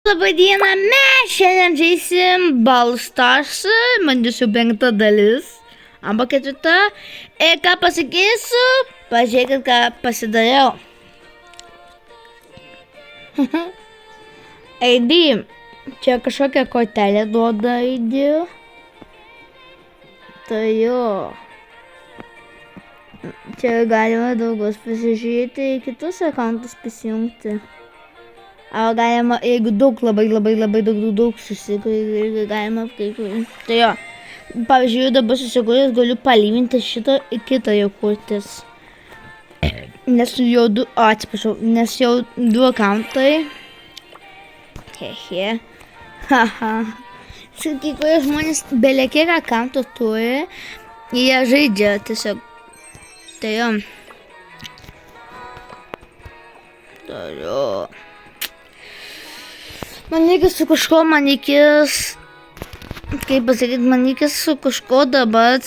Labą dieną, mes šiandien žaisim Brawl Stars, bandysiu 5 dalis, arba 4. Ir ką pasakysiu, pažiūrėkit, ką pasidariau. ID, čia kažkokią kortelę duoda ID. Tai jo. Čia galima daugus pasižiūrėti ir kitus akantus prisijungti. Ar galima, jeigu daug, labai daug susikūrė, galima kai. Tai jo, pavyzdžiui, dabar susikūrės galiu palyginti šito ir kitą jau kurtis. Nes jau nes jau 2 akantai. Hehe. Haha. Kai kurie žmonės belekiek akantų turi, jie žaidžia tiesiog. Tai jo. Tai jo. Man reikės su kažko, kaip pasakyti, man reikės su kažko dabar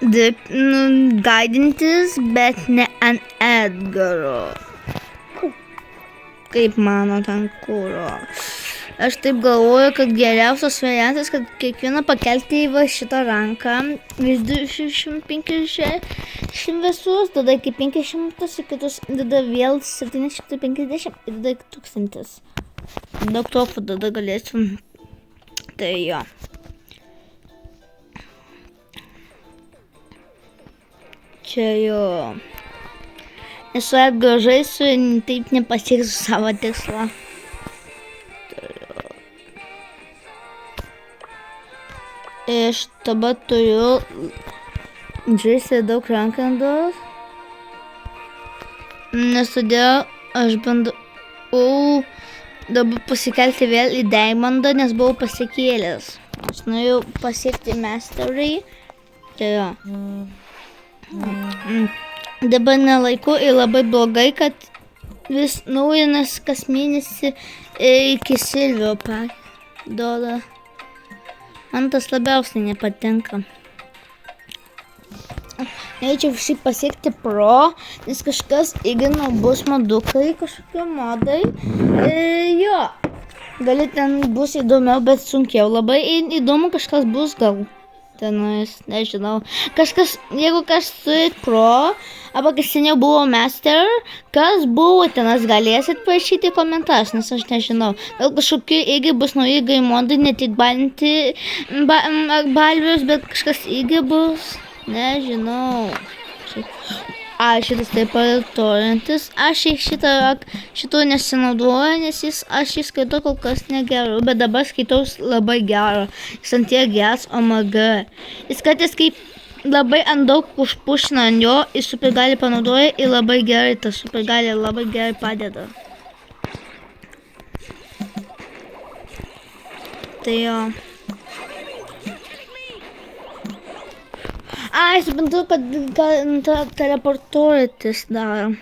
gaidintis, bet ne ant Edgaro. Kaip mano ten kuro. Aš taip galvoju, kad geriausias variantas, kad kiekvieną pakelti į va šitą ranką, vis 250 visus, tada iki 500, į kitus, tada vėl 750 ir tada iki 1000. Daug topų tada galėsim. Tai jo. Čia jo. Nesu Edgar žaisiu ir taip nepasieksiu savo tikslą. Tai jo. Aš dabar turiu žaisti daug rankandos. Nes todėl aš bandau dabar pasikelti vėl į Diamondą, nes buvau pasikėlęs. Aš norėjau pasiekti Mastery. Tai jo. Dabar nelaiku ir labai blogai, kad vis naujinas kas mėnesį iki Silvio duoda. Man tas labiausiai nepatinka. Norėčiau visi pasiekti pro, nes kažkas įgino bus modukai, kažkokie modai. Jo, gali ten bus įdomiau, bet sunkiau. Labai įdomu kažkas bus gal. Tenais, nežinau. Kažkas, jeigu kas turi pro, arba kas seniau buvo master, kas buvo tenas, galėsit parašyti komentarus, nes aš nežinau. Gal kažkokie irgi bus nauji modai, ne tik balinti balvius, bet kažkas irgi bus. Nežinau. Šitas taip pat torintis. Aš šito nesinaudoju, nes aš jį skaitau kol kas negeru, bet dabar skaitau labai gero. Jis ant tiek geras, OMG. Jis kartais kaip labai ant daug užpušina ant jo, jis supergalį panaudoja ir labai gerai, tas supergalį labai gerai padeda. Tai jo. Aš suprantu, kad teleportuotis daro.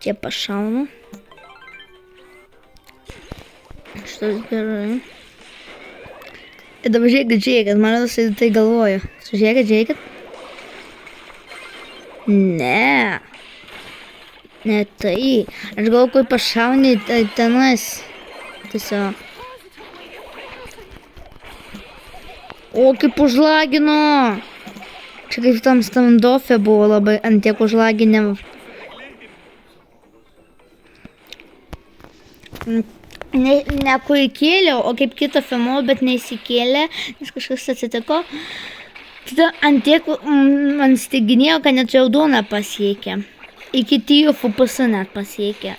Čia pašaunu. Šitas gerai. Ir dabar žiūrėkit, man rodos, tai galvoju. Žiūrėkit. Ne. Ne tai. Aš galvoju, kai pašauni tenais. Tiesiog. O, kaip užlagino. Čia kaip tam standofe buvo labai ant tiek užlaginę. Ne kur įkėliau, o kaip kitą filmą, bet neįsikėlė, nes kažkas atsitiko. Tada ant tiek man stiginėjo, kad net raudoną pasiekė. Iki 3 FPS net pasiekė.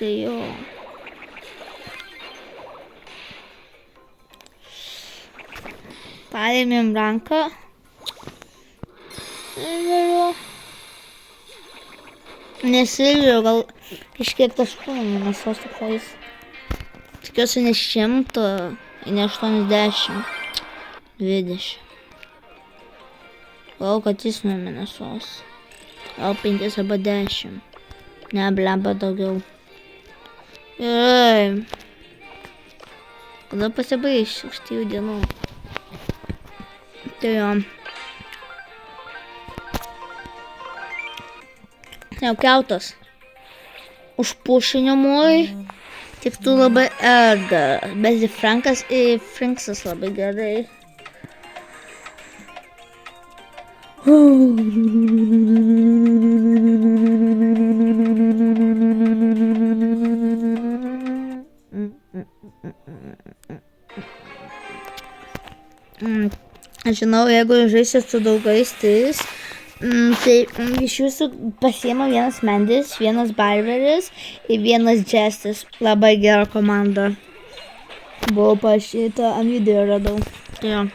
Tai jo. Parėmėm ranką. Nesilvio, gal kažkiek taškų nesos tikrais. Tikiuosi ne 100, ne 80. 20. Gal kad jis nuo nesos. Gal 5 arba 10. Ne, blemba daugiau. Gerai. Kada pasibaigs už 3 dienų. Tai jo. Jau keltas. užpušinimui tiktų labai Edgaras, bet Franksas labai gerai. Aš žinau, jeigu žaisit su draugais, tai iš jūsų pasiema vienas Mendis, vienas Barberis ir vienas Jessis. Labai gera komanda. Buvo parašyta, ant video radau. Jo.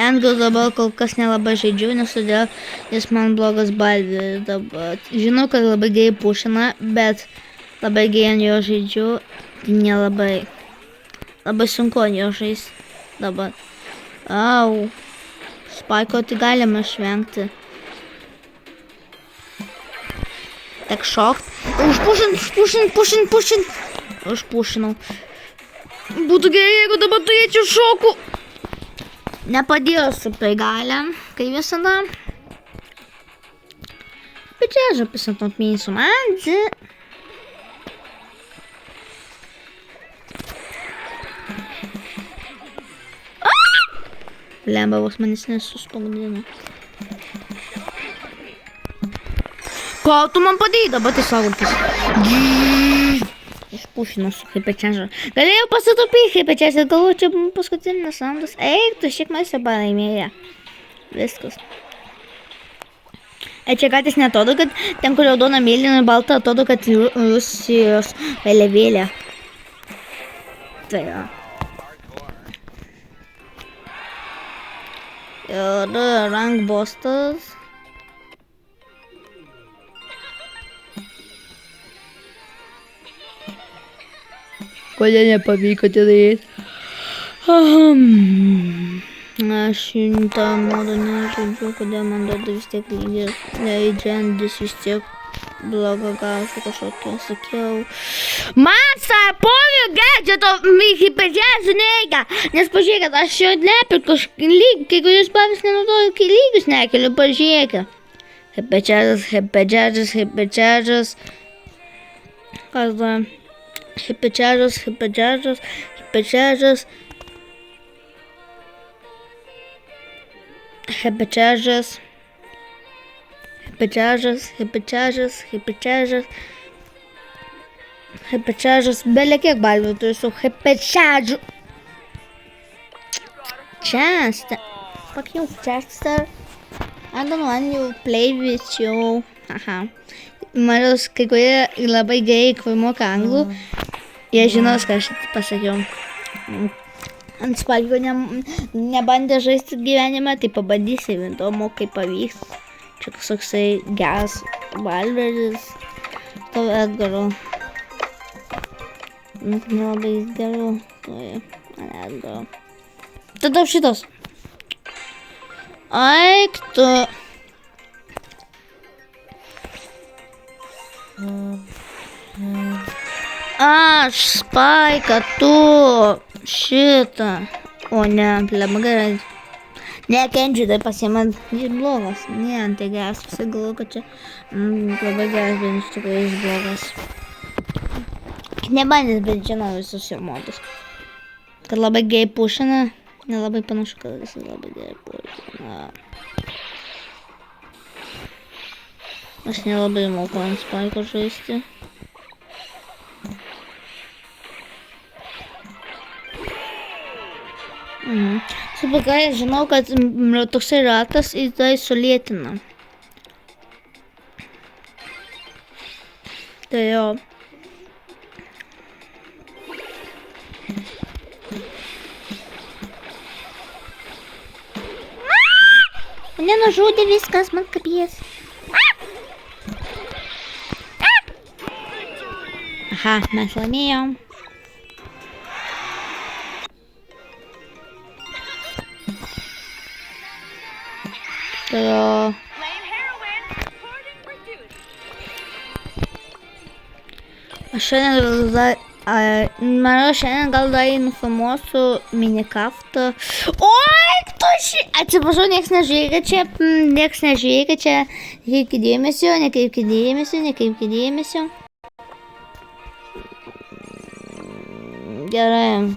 Andrew dabar kol kas nelabai žaidžiu, nes todėl jis man blogas Barberis dabar. Žinau, kad labai gerai pušina, bet labai gerai ant jo žaidžiu, tai nelabai. Labai sunku ant jo žaisti dabar. Au. Spaiko tai galima išvengti. Tek šokt. Užpušint. Užpušinau. Būtų gerai, jeigu dabar turėčiau šokų. Nepadėjo su prigalėm, kai visada. Bet čia aš apisant atmėsiu mandzi. Lemba vos manęs nesuspaudino. Ką tu man padėjai dabar tai saugotis? Išpušinau su hypercharger. Galėjau pasitaupyti hypercharger, galvoju, čia paskutinis sandas. Eik, tu šiek mes palaimėję. Viskas. Čia gatis neatrodo, kad ten, kur raudona, mėlyna, balta, atrodo, kad Rusijos vėliavėlė. Tai jo. Ir rank bostas. Kodėl nepavyko tai daryti? Aš šimtą modo nežaidžiu, kodėl man duoda vis tiek lygis. Leidžiantis vis tiek blogo gausiu kažkokią, sakiau. Man sarpovių gadžeto hypercharger nereikia, nes pažiūrėkit, aš jau neperku kai kurius pavyzdžius nenaudoju, kai lygius nekeliu, pažiūrėkit. Hyperchargers. Kas dar? Hyperchargers. Belė kiek balvių turiu su hypercharger. Fuck you, Chester. I don't want you play with you. Aha. Maros, kai kurie labai gerai, kai moka anglų, jie žinos, ką aš pasakiau. Ant Spalio nebandė žaisti gyvenime, tai pabandysi, įdomu, kaip pavyks. Čia kažkoksai geras Valveris. To Edgaro. Nelabai geru. Edgaro. Tada šitas. Aik tu. Aš Spaiką tu. Šitą. O ne, labai gerai. Nekenčiu, tai pasiemant, jis blogas. Ne, tai geras, visi galvoju, kad čia labai geras, bet iš tikrųjų jis blogas. Nebandys, bet žinau visus jo modus. Kad labai gerai pušina, nelabai panašu, kad jis labai gerai pušina. Aš nelabai moku ant Spaiko žaisti. Supakai, žinau, kad toksai ratas į tai sulėtina. Tai jo. Mane nužudė viskas, man kapies. Aha, mes laimėjom. Jo. Aš šiandien gal dar nufilmuosiu minikaftą. Oi, tu Atsiprašau, nieks nežiūrėkit čia, nekreipkite dėmesio. Gerai.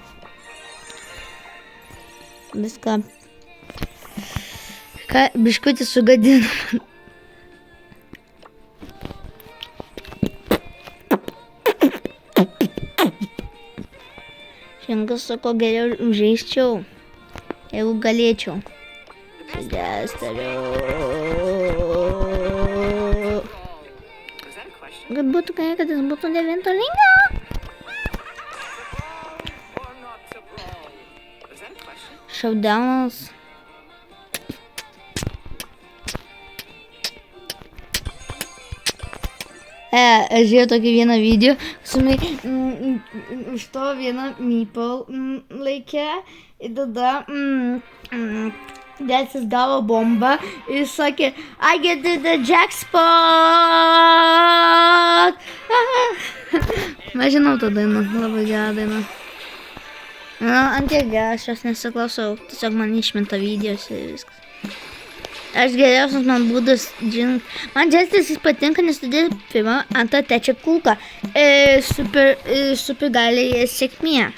Viską. Biškutį sugadino. Šiandien sako, geriau žaisčiau, jeigu galėčiau. Kad būtų gerai, kad jis būtų 9 lygio. Showdownas. Aš žiūrėjau tokį vieną video, iš to vieną meeple laikė ir tada dėsis gavo bombą ir jis sakė, I get the jackpot. Aš žinau tą dainą, labai gerą dainą. Ant tiek gerą, aš jos nesiklausau, tiesiog man išmeta videos ir viskas. Aš geriausias man būdas, man džestis jis patinka, nes todėl pirmą, antrą, trečią kulką. Super gali sėkmė.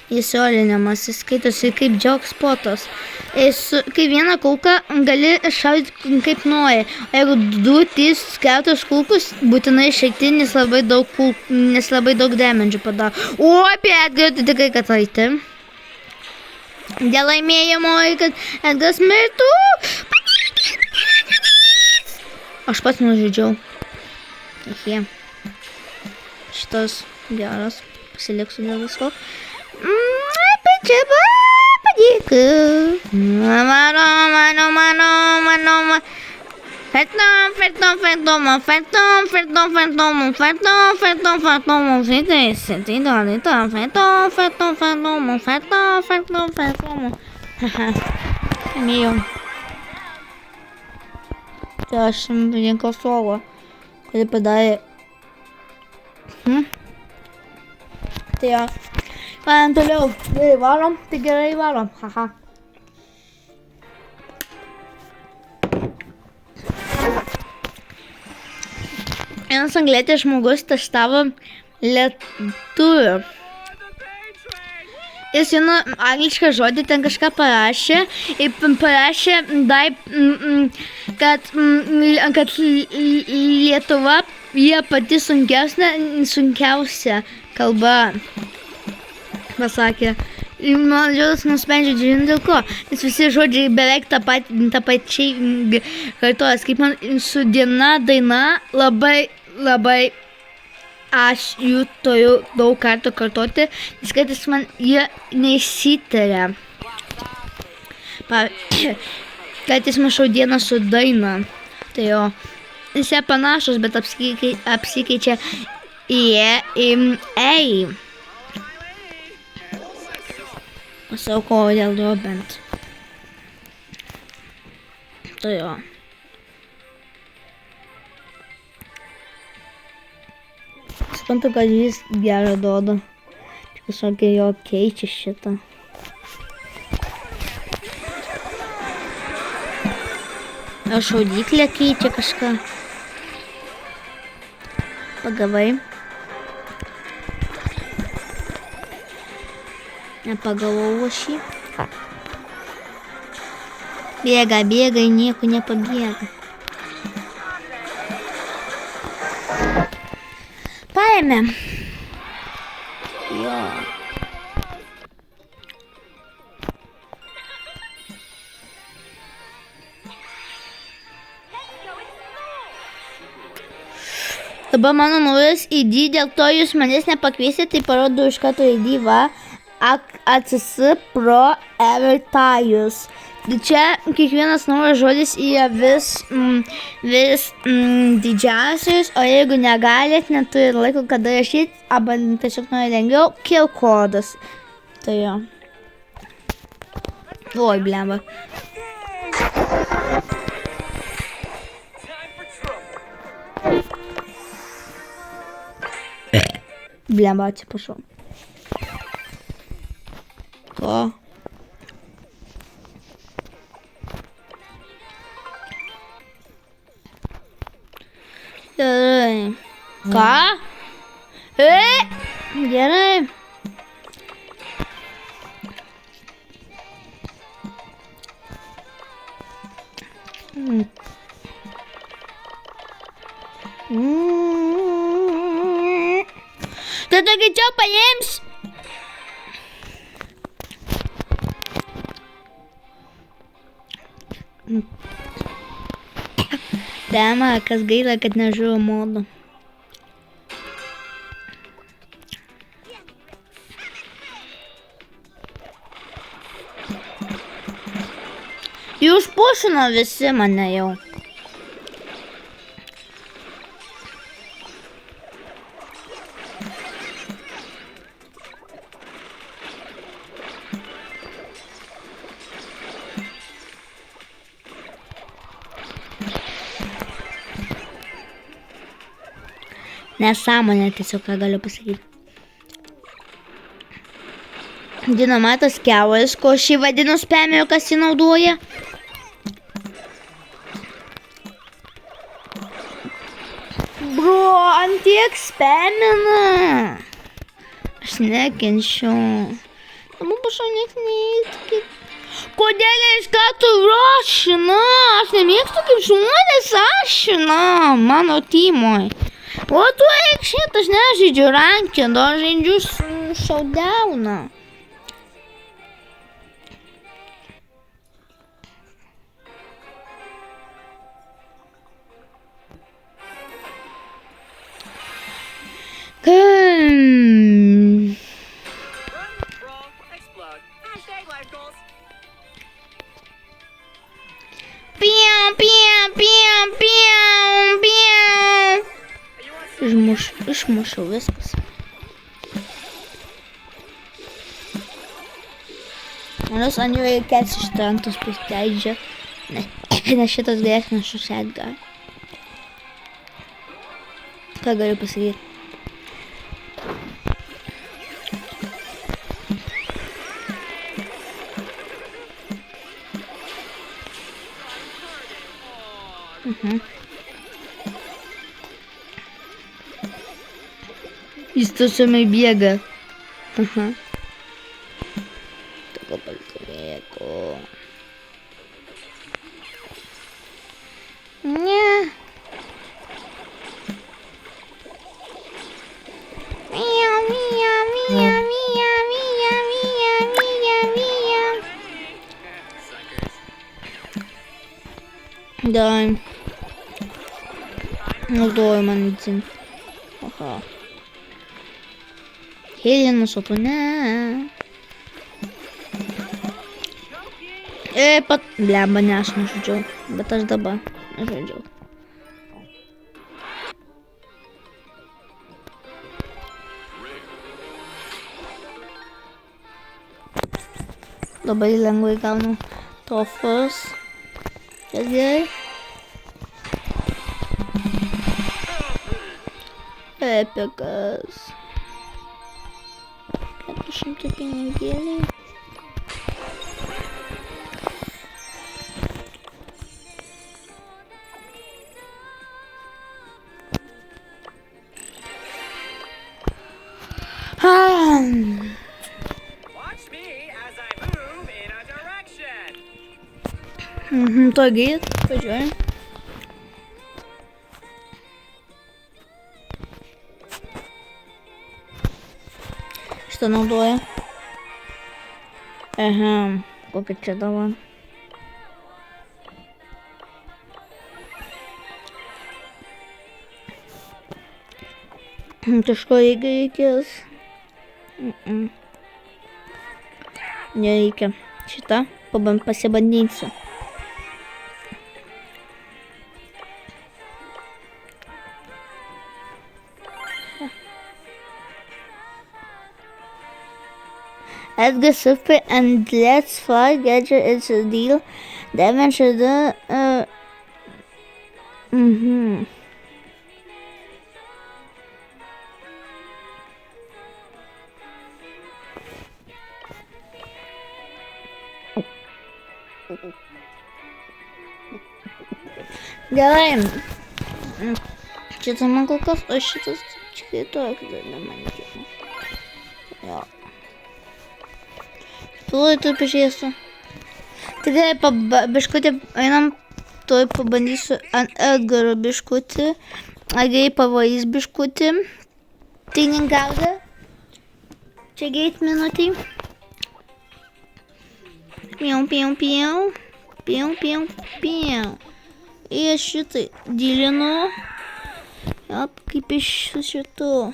Jis roliniamas, jis skaitosi kaip jackpotas. Kai vieną kulką gali šaudyti kaip nori. O jeigu 2, 3, 4 kulkus, būtinai išeiti, nes labai daug damage padaro. O, bet galiu tikrai, kad laiti. Dėl laimėjimo, kad Edgas mirtų. Aš pats nužudžiau. Šitas geras. Pasiliksiu dėl visko. Pačiaba padėka. Mano. Mėjau. Tai aš šimtininko suolo, kurį padarė. Tai jo. Varom toliau. Gerai varom, tai gerai varom. Haha. Vienas anglietės žmogus testavo lietuvių. Jis vieną anglišką žodį ten kažką parašė ir parašė, kad Lietuva jie pati sunkiausia kalba. Pasakė. Man žodis nusprendžia, žinai dėl ko, nes visi žodžiai beveik tą pačiai kartojas, kaip man su diena daina labai aš jų turiu daug kartų kartoti, nes kartais man jie neįsitaria. Kartais maišau dieną su daina. Tai jo, jis jie panašus, bet apsikeičia į ei. Pasauko dėl jo bent. Tai jo. Suprantu, kad jis gerą duoda. Tiesiog jo keičia šitą. O šaudyklė keičia kažką. Pagavai. Nepagavau aš jį. Bėga, nieko nepabėga. Paėmė. Jo. Dabar mano naujas ID, dėl to jūs manęs nepakviesite, tai parodau iš karto ID, va. ACS Pro Evertajus. Čia kiekvienas naujas žodis yra vis didžiausias, o jeigu negalit, neturi laiko kada rašyti, arba tiesiog nori lengviau, kill kodas. Tai jo. Oi, blemba. Blemba, atsiprašau. Ko? Ką? Gerai. Tada greičiau paims. Tema, kas gaila, kad nežiūrėjau modo. Jūs pušino visi mane jau. Nesąmonė tiesiog, ką galiu pasakyti. Dinamatas kiauras, ko šį vadinu spameriu, kas jį naudoja. Bro, antiek spamina. Aš nekenčiu. Tamu prašau, nieks neįtikit. Kodėl iš karto rašina? Aš nemėgstu kaip žmonės rašina mano tymoj. O tu eik šit, aš nežaidžiu ranked, aš žaidžiu showdowną. Išmušiau viskas. Manus ant jų reikės iš trantos pristeidžia. Nes šitas geresnis už Edgar. Ką galiu pasakyti? Jis tiesiog bėga. Tako palturėko. Ne. Mia, mia, mia, mia, mia, mia, mia, mia. Дай. Naudoju man dzin. Aha. Hėlinas, o tu ne. Blemba, ne, aš nežaidžiau. Bet aš dabar nežaidžiau. Labai lengvai gaunu trofus. Kas gerai? Epikas. 400 pinigėliai. To greit, važiuojam. Šitą naudoja. Aha, kokia čia dabar. Kažko reikės. Nereikia. Šitą pasibandysiu. Edgar super and let's fly gadget is a deal. Damage the Gerai. Šitas man kol kas, o šitas kitoks dar nemanykime. Jo. Tuoj pažiūrėsiu. Taigi, biškutį einam, tuoj pabandysiu ant Edgaro biškutį. Agai pavojais biškutį. Teiningauda. Čia geit minutį. Piau, piau, piau. Piau, piau, piau. Ir šitai dylinu. Ap, kaip iš šito.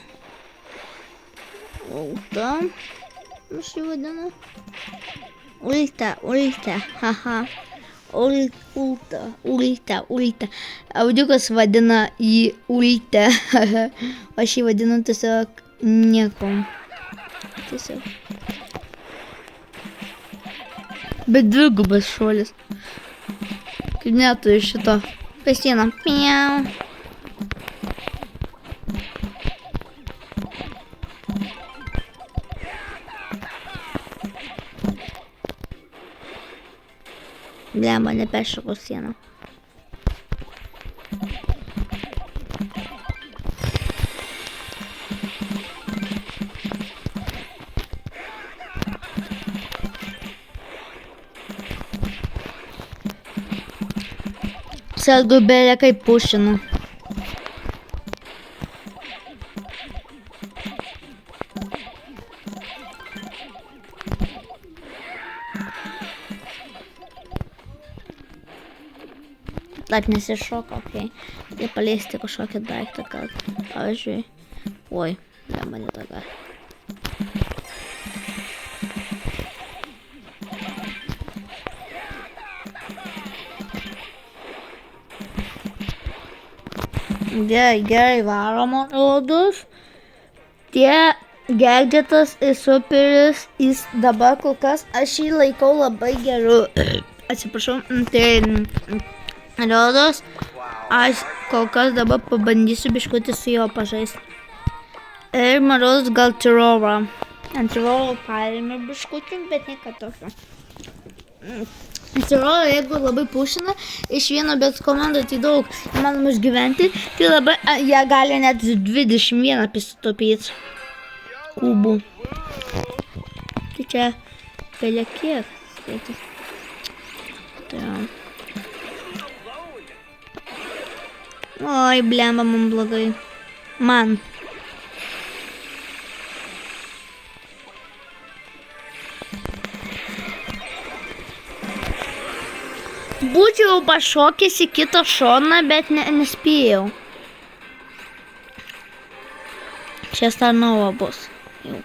Ulta. Aš jį vadinu. Ulta, haha. Ulta. Audiukas vadina jį ulta. Aš jį vadinu tiesiog niekom. Tiesiog. Bet dvigubas šuolis. Kaip neturi šito. Pasieną. Piau. Blemba, neperšokau sieną. Sergubėlė kaip pušina. Taip nesišoka, okei. Tai paleisti kažkokį daiktą, kad, pavyzdžiui, oi, ne mane tokia. Gerai, varom, rodos. Tie gadgetas ir superis, jis dabar kol kas, aš jį laikau labai geru. Atsiprašau, tai rodos, aš kol kas dabar pabandysiu biškutį su jo pažaisti. Ir man rodos gal tirorą. Ant tiroro paėmė biškutį, bet nieko tokio. Tirorą, jeigu labai pušina, iš vieno bet komandą tai daug įmanoma išgyventi, tai labai, jie gali net 21 prisitaupyti kubų. Tai čia belia kiek skaitai. Tai jau. Oi, blemba, man blogai. Man. Būčiau pašokęs į kitą šoną, bet nespėjau. Čia Starnova bus. Jau.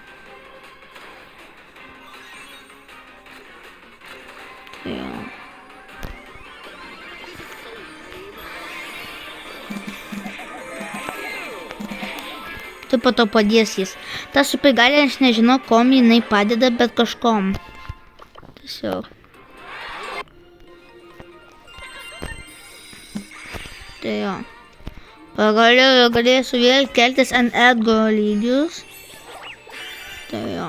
Jo. Tai po to padės jis. Ta supergalė, aš nežinau, kom jinai padeda, bet kažkom. Tiesiog. Tai jo. Pagaliau galėsiu vėl keltis ant Edgaro lygius. Tai jo.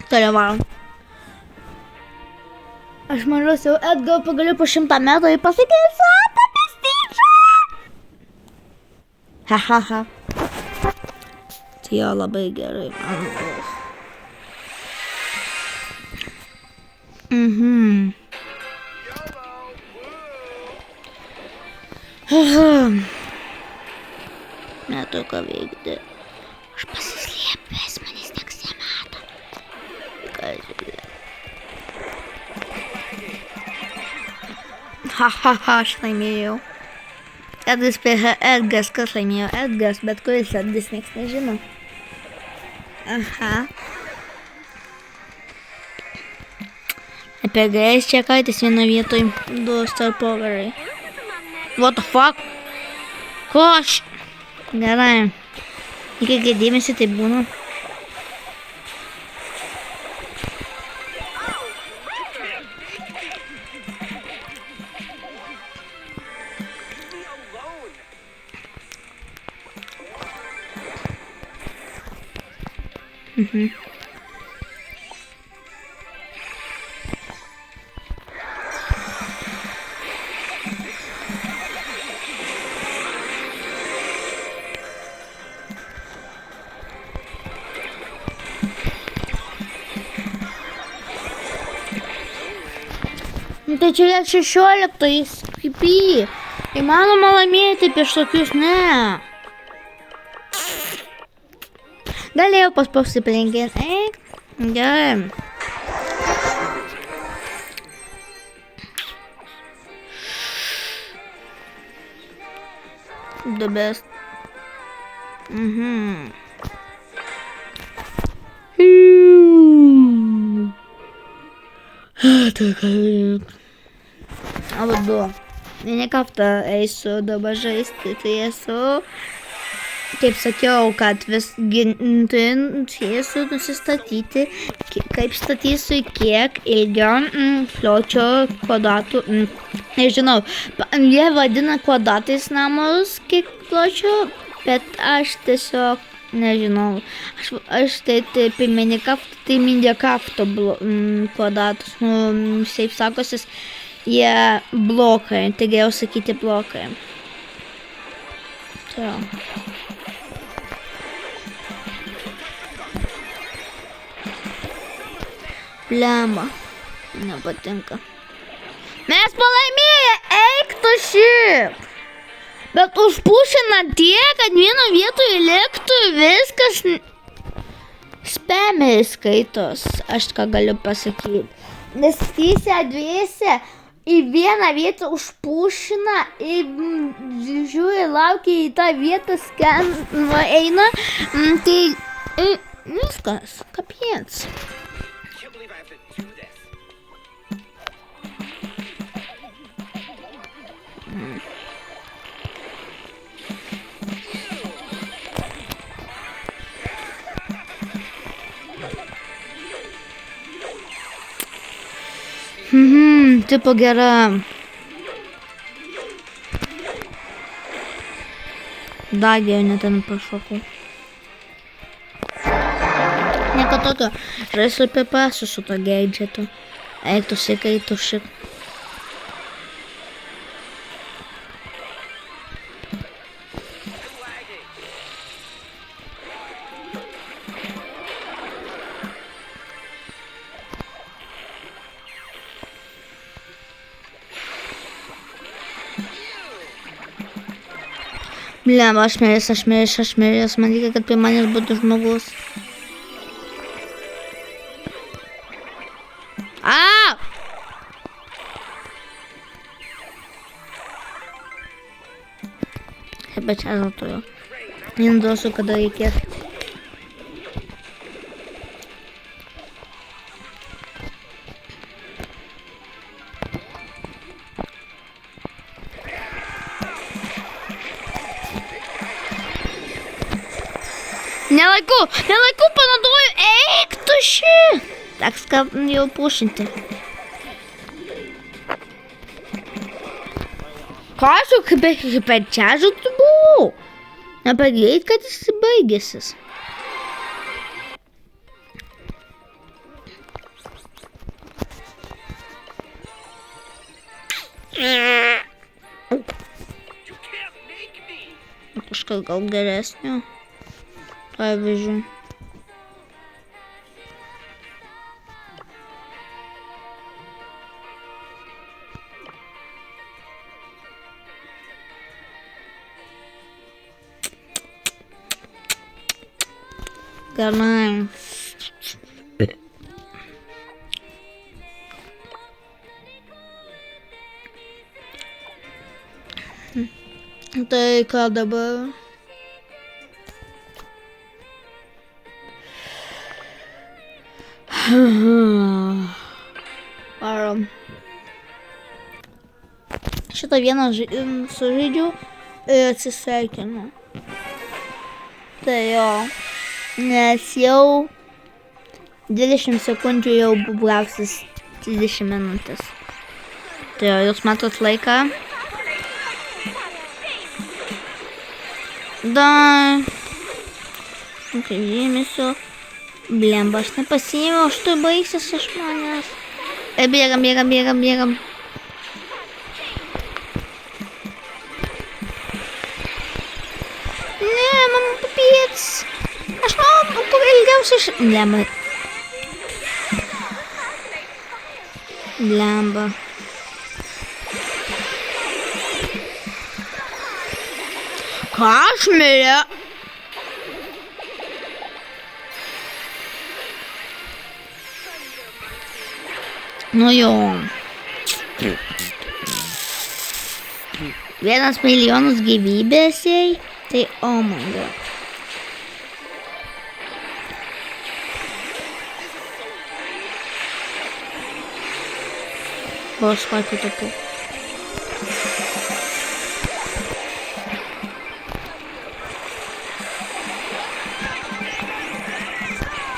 Toliau varom. Aš mažiausiau Edgaro pagaliau po 100 metų ir pasakysiu apie prestižą. Ha. Tai jo labai gerai. Neturiu ką veikti. Aš pasislėpęs, manęs nieks nemato. Ha, aš laimėjau. Edgas prieš Edgas, kas laimėjo? Edgas, bet kuris Edgas, nieks nežino. Aha. Apie gais čia kaitis vieno vietoj 2 star powerai. What the fuck? Ko aš? Gerai. Kiek dėmesį tai būna. tai čia net 16 skipy. Įmanoma laimėti prieš tokius, ne. Galėjau paspausti palinkėti. Eik, gerai. The best. Abadu. Ne kartą eisiu dabar žaisti, tai esu, kaip sakiau, kad vis turėsiu nusistatyti, kaip statysiu, kiek ilgio pločio kvadratų, nežinau, jie vadina kvadratais namus, kiek pločio, bet aš tiesiog nežinau, aš tai Minecrafto kvadratus, šiaip sakosis, jie blokai, tai geriau sakyti blokai. Tai. Blemba, nepatinka. Mes palaimėję, eik tu šiaip. Bet užpušina tiek, kad vieno vietoje liktų viskas spamė skaitos, aš ką galiu pasakyti. Nes tysia dviese į vieną vietą užpušina, žiūri, laukia į tą vietą, eina, tai viskas, kapiec. Tipo gera. Dar geriau net ten pašokau. Nieko tokio. Žaisiu PPS su to gadgetu. Eik tu šik. Blemba, aš miręs, man reikia, kad prie manęs būtų žmogus. Au! Bet čia turiu. Neduosiu, kada reikės. Nelaiku panaudoju, eik tu ši. Tak jau pušinti. Ką aš jau kaip čia žutų buvau? Nepagreit, kad jis baigėsis. Kažkas gal geresnio. Pavyzdžiui. Gerai. Tai ką dabar? Varom. Šitą vieną sužaidžiau ir atsisveikinu. Tai jo, nes jau 20 sekundžių jau buvausis 30 minutės. Tai jo, jūs matot laiką. Dar. Kaip dėmesio. Blemba, aš nepasiėmiau, aš tu baigsis iš manęs. Bėgam. Ne, man papiec. Aš noriu, kur ilgiausiai Blemba. Kašmirė. Nu jo. 1 milijonas gyvybės jai. Tai oh my god. O, aš patį tapu.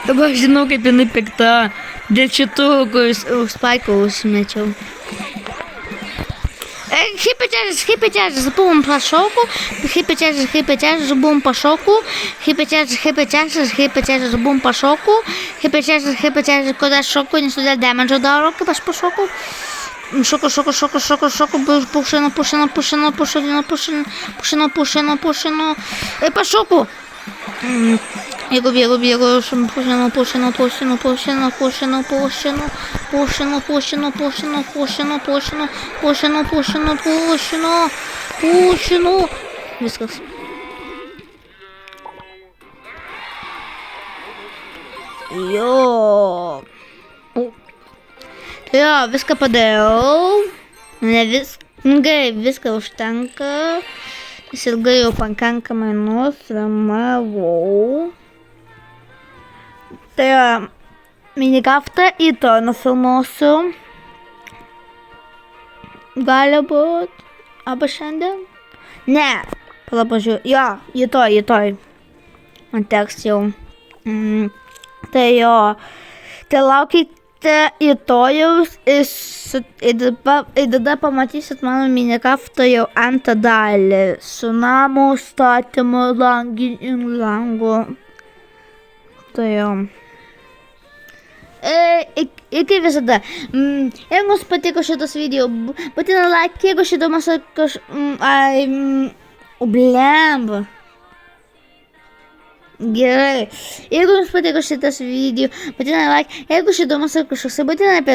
Dabar žinau, kaip jinai pikta. Dėl šitų, kuris Spike'o užsimečiau. Хипетяж, бум по шоку. Хипетяж, бум по шоку. Хипетяж, бум по шоку. Хипетяж, куда шоку, не сюда демеджа дал, кипаш по шоку. Шоку, пушено. По шоку. Бегу, пушено. Viskas. Jo. Jo, viską padariau. Ne gerai, viską užtenka. Jis ilgai jau pakankamai nufilmavau. Tai Minecraftą į to nufilmuosiu. Gali būt. Arba šiandien? Ne. Palapažiu. Jo, įtoj. Man teks jau. Tai jo. Tai laukite įtojaus ir tada pamatysit mano Minecraftą jau antrą dalį. Su namo statymu langu. Tai jo. Iki visada. Jeigu jums patiko šitas video, būtina like, jeigu šitas blemba. Gerai. Jeigu jums patiko šitas video, būtina like, jeigu šitas kažkoks, būtina apie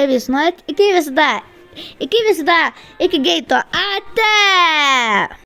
vis norit. Iki visada. Iki greito. Ate!